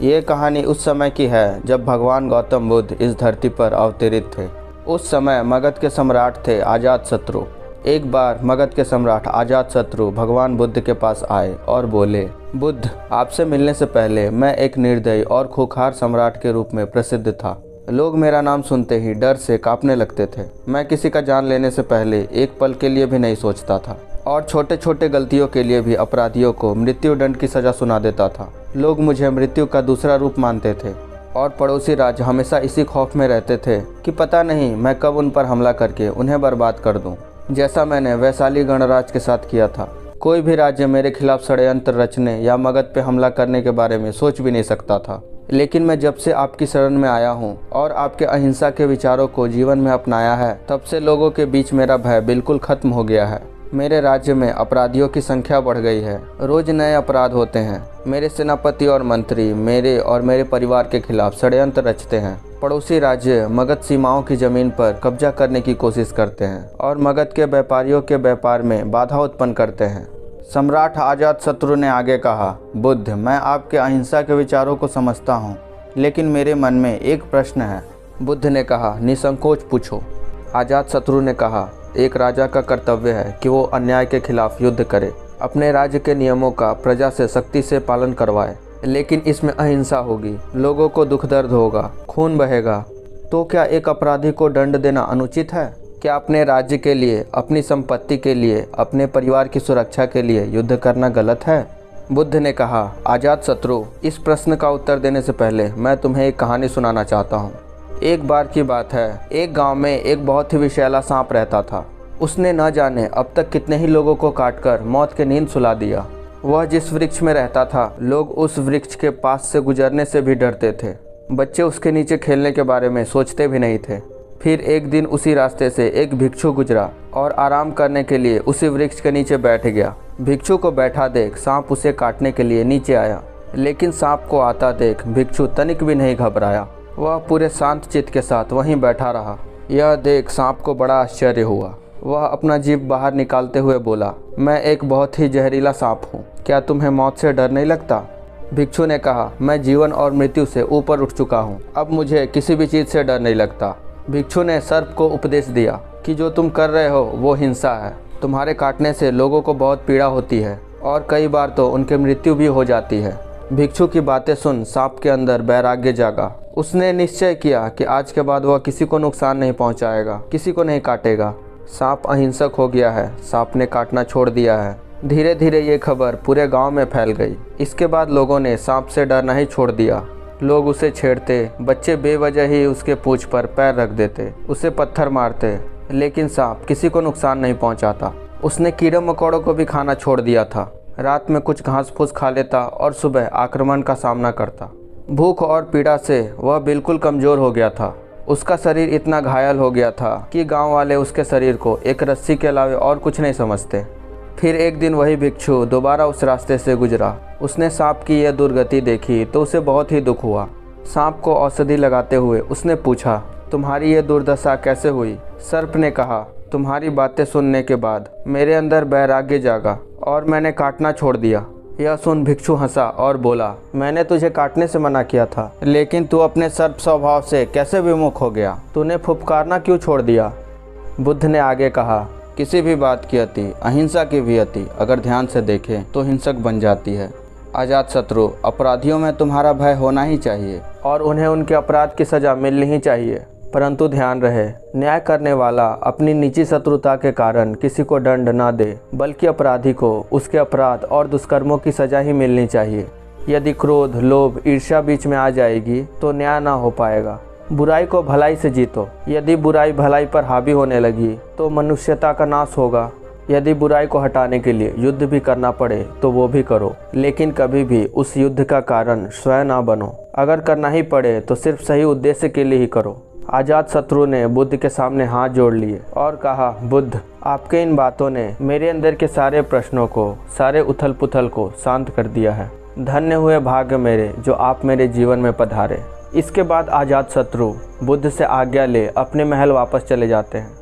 ये कहानी उस समय की है जब भगवान गौतम बुद्ध इस धरती पर अवतरित थे। उस समय मगध के सम्राट थे अजातशत्रु। एक बार मगध के सम्राट अजातशत्रु भगवान बुद्ध के पास आए और बोले, बुद्ध, आपसे मिलने से पहले मैं एक निर्दयी और खूंखार सम्राट के रूप में प्रसिद्ध था। लोग मेरा नाम सुनते ही डर से कांपने लगते थे। मैं किसी का जान लेने से पहले एक पल के लिए भी नहीं सोचता था और छोटे छोटे गलतियों के लिए भी अपराधियों को मृत्यु दंड की सज़ा सुना देता था। लोग मुझे मृत्यु का दूसरा रूप मानते थे और पड़ोसी राज्य हमेशा इसी खौफ में रहते थे कि पता नहीं मैं कब उन पर हमला करके उन्हें बर्बाद कर दूं, जैसा मैंने वैशाली गणराज्य के साथ किया था। कोई भी राज्य मेरे खिलाफ षड्यंत्र रचने या मगध पे हमला करने के बारे में सोच भी नहीं सकता था। लेकिन मैं जब से आपकी शरण में आया हूँ और आपके अहिंसा के विचारों को जीवन में अपनाया है, तब से लोगों के बीच मेरा भय बिल्कुल खत्म हो गया है। मेरे राज्य में अपराधियों की संख्या बढ़ गई है। रोज नए अपराध होते हैं। मेरे सेनापति और मंत्री मेरे और मेरे परिवार के खिलाफ षड्यंत्र रचते हैं। पड़ोसी राज्य मगध सीमाओं की जमीन पर कब्जा करने की कोशिश करते हैं और मगध के व्यापारियों के व्यापार में बाधा उत्पन्न करते हैं। सम्राट अजातशत्रु ने आगे कहा, बुद्ध, मैं आपके अहिंसा के विचारों को समझता हूँ, लेकिन मेरे मन में एक प्रश्न है। बुद्ध ने कहा, निसंकोच पूछो। अजातशत्रु ने कहा, एक राजा का कर्तव्य है कि वो अन्याय के खिलाफ युद्ध करे, अपने राज्य के नियमों का प्रजा से सख्ती से पालन करवाए, लेकिन इसमें अहिंसा होगी, लोगों को दुख दर्द होगा, खून बहेगा। तो क्या एक अपराधी को दंड देना अनुचित है? क्या अपने राज्य के लिए, अपनी संपत्ति के लिए, अपने परिवार की सुरक्षा के लिए युद्ध करना गलत है? बुद्ध ने कहा, अजातशत्रु, इस प्रश्न का उत्तर देने से पहले मैं तुम्हें एक कहानी सुनाना चाहता हूँ। एक बार की बात है, एक गांव में एक बहुत ही विषैला सांप रहता था। उसने न जाने अब तक कितने ही लोगों को काटकर मौत की नींद सुला दिया। वह जिस वृक्ष में रहता था, लोग उस वृक्ष के पास से गुजरने से भी डरते थे। बच्चे उसके नीचे खेलने के बारे में सोचते भी नहीं थे। फिर एक दिन उसी रास्ते से एक भिक्षु गुजरा और आराम करने के लिए उसी वृक्ष के नीचे बैठ गया। भिक्षु को बैठा देख सांप उसे काटने के लिए नीचे आया, लेकिन सांप को आता देख भिक्षु तनिक भी नहीं घबराया। वह पूरे शांत चित्त के साथ वहीं बैठा रहा। यह देख सांप को बड़ा आश्चर्य हुआ। वह अपना जीभ बाहर निकालते हुए बोला, मैं एक बहुत ही जहरीला सांप हूँ, क्या तुम्हें मौत से डर नहीं लगता? भिक्षु ने कहा, मैं जीवन और मृत्यु से ऊपर उठ चुका हूँ, अब मुझे किसी भी चीज़ से डर नहीं लगता। भिक्षु ने सर्प को उपदेश दिया कि जो तुम कर रहे हो वो हिंसा है। तुम्हारे काटने से लोगों को बहुत पीड़ा होती है और कई बार तो उनकी मृत्यु भी हो जाती है। भिक्षु की बातें सुन सांप के अंदर वैराग्य जागा। उसने निश्चय किया कि आज के बाद वह किसी को नुकसान नहीं पहुंचाएगा, किसी को नहीं काटेगा। सांप अहिंसक हो गया है, सांप ने काटना छोड़ दिया है। धीरे धीरे ये खबर पूरे गांव में फैल गई। इसके बाद लोगों ने सांप से डरना ही छोड़ दिया। लोग उसे छेड़ते, बच्चे बेवजह ही उसके पूंछ पर पैर रख देते, उसे पत्थर मारते, लेकिन सांप किसी को नुकसान नहीं पहुंचाता। उसने कीड़े मकोड़ों को भी खाना छोड़ दिया था। रात में कुछ घास फूस खा लेता और सुबह आक्रमण का सामना करता। भूख और पीड़ा से वह बिल्कुल कमज़ोर हो गया था। उसका शरीर इतना घायल हो गया था कि गांव वाले उसके शरीर को एक रस्सी के अलावा और कुछ नहीं समझते। फिर एक दिन वही भिक्षु दोबारा उस रास्ते से गुजरा। उसने सांप की यह दुर्गति देखी तो उसे बहुत ही दुख हुआ। सांप को औषधि लगाते हुए उसने पूछा, तुम्हारी ये दुर्दशा कैसे हुई? सर्प ने कहा, तुम्हारी बातें सुनने के बाद मेरे अंदर वैराग्य जागा और मैंने काटना छोड़ दिया। यह सुन भिक्षु हंसा और बोला, मैंने तुझे काटने से मना किया था, लेकिन तू अपने सर्प स्वभाव से कैसे विमुख हो गया? तूने फुफकारना क्यों छोड़ दिया? बुद्ध ने आगे कहा, किसी भी बात की अति, अहिंसा की भी अति अगर ध्यान से देखें तो हिंसक बन जाती है। अजातशत्रु, अपराधियों में तुम्हारा भय होना ही चाहिए और उन्हें उनके अपराध की सज़ा मिलनी ही चाहिए, परंतु ध्यान रहे, न्याय करने वाला अपनी निजी शत्रुता के कारण किसी को दंड न दे, बल्कि अपराधी को उसके अपराध और दुष्कर्मों की सजा ही मिलनी चाहिए। यदि क्रोध, लोभ, ईर्ष्या बीच में आ जाएगी तो न्याय ना हो पाएगा। बुराई को भलाई से जीतो। यदि बुराई भलाई पर हावी होने लगी तो मनुष्यता का नाश होगा। यदि बुराई को हटाने के लिए युद्ध भी करना पड़े तो वो भी करो, लेकिन कभी भी उस युद्ध का कारण स्वयं ना बनो। अगर करना ही पड़े तो सिर्फ सही उद्देश्य के लिए ही करो। अजातशत्रु ने बुद्ध के सामने हाथ जोड़ लिए और कहा, बुद्ध, आपके इन बातों ने मेरे अंदर के सारे प्रश्नों को, सारे उथल पुथल को शांत कर दिया है। धन्य हुए भाग्य मेरे जो आप मेरे जीवन में पधारे। इसके बाद अजातशत्रु बुद्ध से आज्ञा ले अपने महल वापस चले जाते हैं।